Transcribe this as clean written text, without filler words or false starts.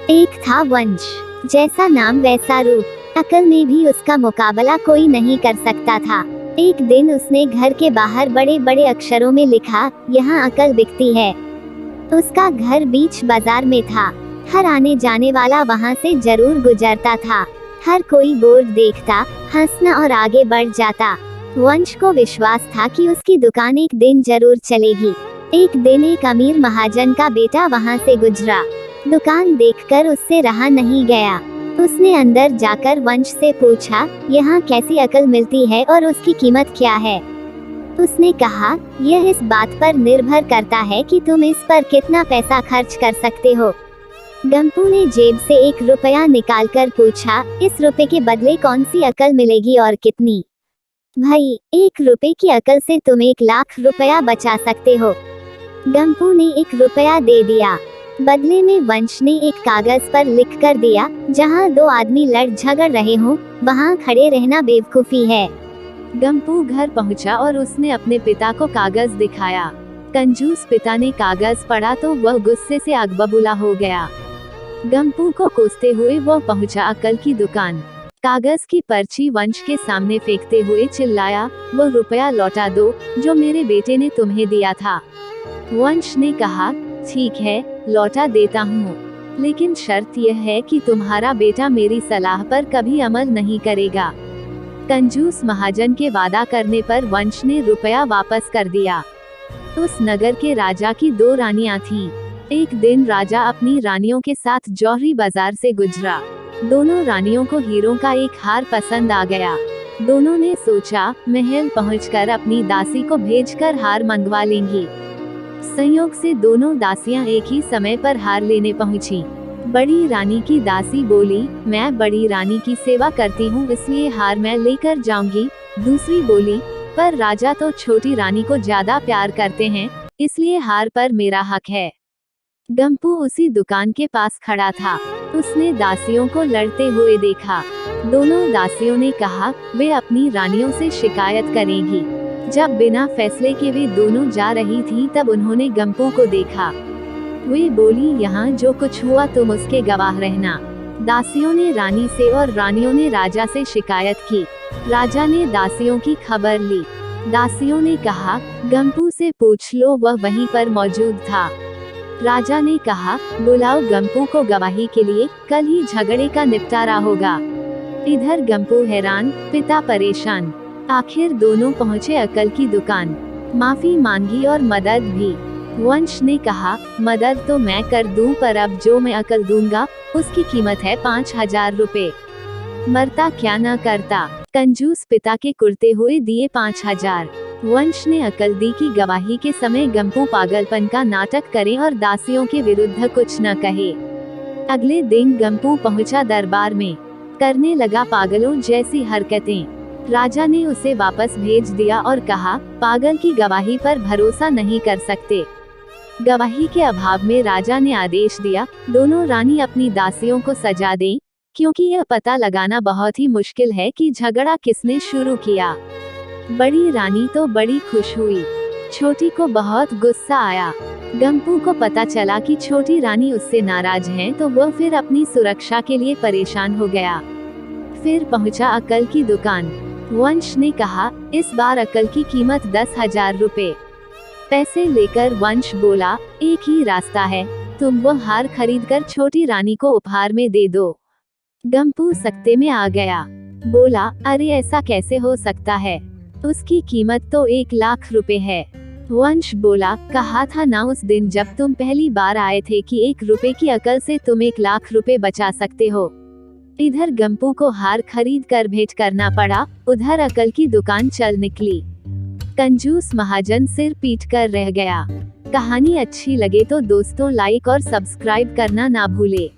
एक था वंश, जैसा नाम वैसा रूप। अकल में भी उसका मुकाबला कोई नहीं कर सकता था। एक दिन उसने घर के बाहर बड़े बड़े अक्षरों में लिखा, यहाँ अकल बिकती है। उसका घर बीच बाजार में था। हर आने जाने वाला वहाँ से जरूर गुजरता था। हर कोई बोर्ड देखता, हंसना और आगे बढ़ जाता। वंश को विश्वास था कि उसकी दुकान एक दिन जरूर चलेगी। एक दिन एक अमीर महाजन का बेटा वहाँ से गुजरा। दुकान देखकर उससे रहा नहीं गया। उसने अंदर जाकर वंश से पूछा, यहाँ कैसी अकल मिलती है और उसकी कीमत क्या है। उसने कहा, यह इस बात पर निर्भर करता है कि तुम इस पर कितना पैसा खर्च कर सकते हो। गंपू ने जेब से 1 रुपया निकालकर पूछा, इस रुपए के बदले कौन सी अकल मिलेगी और कितनी? भाई, 1 रुपए की अकल से तुम 1 लाख रुपया बचा सकते हो। गंपू ने 1 रुपया दे दिया। बदले में वंश ने एक कागज पर लिख कर दिया, जहाँ 2 आदमी लड़ झगड़ रहे हों, वहाँ खड़े रहना बेवकूफी है। गंपू घर पहुंचा और उसने अपने पिता को कागज दिखाया। कंजूस पिता ने कागज पढ़ा तो वह गुस्से से आग बबूला हो गया। गंपू को कोसते हुए वह पहुंचा अकल की दुकान। कागज की पर्ची वंश के सामने फेंकते हुए चिल्लाया, वो रुपया लौटा दो जो मेरे बेटे ने तुम्हें दिया था। वंश ने कहा, ठीक है, लौटा देता हूँ, लेकिन शर्त यह है कि तुम्हारा बेटा मेरी सलाह पर कभी अमल नहीं करेगा। कंजूस महाजन के वादा करने पर वंश ने रुपया वापस कर दिया। उस नगर के राजा की 2 रानियां थीं। एक दिन राजा अपनी रानियों के साथ जौहरी बाजार से गुजरा। दोनों रानियों को हीरों का एक हार पसंद आ गया। दोनों ने सोचा, महल पहुंचकर अपनी दासी को भेजकर हार मंगवा लेंगी। संयोग से दोनों दासियां एक ही समय पर हार लेने पहुंची। बड़ी रानी की दासी बोली, मैं बड़ी रानी की सेवा करती हूँ, इसलिए हार मैं लेकर जाऊंगी। दूसरी बोली, पर राजा तो छोटी रानी को ज्यादा प्यार करते हैं, इसलिए हार पर मेरा हक है। गंपू उसी दुकान के पास खड़ा था। उसने दासियों को लड़ते हुए देखा। दोनों दासियों ने कहा, वे अपनी रानियों से शिकायत करेंगी। जब बिना फैसले के वे दोनों जा रही थी तब उन्होंने गंपू को देखा। वे बोली, यहाँ जो कुछ हुआ तुम उसके गवाह रहना। दासियों ने रानी से और रानियों ने राजा से शिकायत की। राजा ने दासियों की खबर ली। दासियों ने कहा, गंपू से पूछ लो, वह वहीं पर मौजूद था। राजा ने कहा, बुलाओ गंपू को गवाही के लिए, कल ही झगड़े का निपटारा होगा। इधर गंपू हैरान, पिता परेशान। आखिर दोनों पहुंचे अकल की दुकान। माफी मांगी और मदद भी। वंश ने कहा, मदद तो मैं कर दूं, पर अब जो मैं अकल दूंगा उसकी कीमत है 5000 रुपए। मरता क्या न करता। कंजूस पिता के कुर्ते हुए दिए 5000। वंश ने अकल दी कि गवाही के समय गंपू पागलपन का नाटक करे और दासियों के विरुद्ध कुछ न कहे। अगले दिन गंपू पहुंचा दरबार में। करने लगा पागलों जैसी हरकतें। राजा ने उसे वापस भेज दिया और कहा, पागल की गवाही पर भरोसा नहीं कर सकते। गवाही के अभाव में राजा ने आदेश दिया, दोनों रानी अपनी दासियों को सजा दें, क्योंकि यह पता लगाना बहुत ही मुश्किल है कि झगड़ा किसने शुरू किया। बड़ी रानी तो बड़ी खुश हुई, छोटी को बहुत गुस्सा आया। गंपू को पता चला कि छोटी रानी उससे नाराज हैं, तो वह फिर अपनी सुरक्षा के लिए परेशान हो गया। फिर पहुंचा अकल की दुकान। वंश ने कहा, इस बार अकल की कीमत 10,000 रुपए। पैसे लेकर वंश बोला, एक ही रास्ता है, तुम वो हार खरीदकर छोटी रानी को उपहार में दे दो। गंपू सकते में आ गया। बोला, अरे ऐसा कैसे हो सकता है, उसकी कीमत तो 1 लाख रुपए है। वंश बोला, कहा था ना उस दिन जब तुम पहली बार आए थे कि 1 रुपए की अकल से तुम 1 लाख रुपए बचा सकते हो। इधर गंपू को हार खरीद कर भेंट करना पड़ा, उधर अकल की दुकान चल निकली। कंजूस महाजन सिर पीट कर रह गया। कहानी अच्छी लगे तो दोस्तों लाइक और सब्सक्राइब करना ना भूले।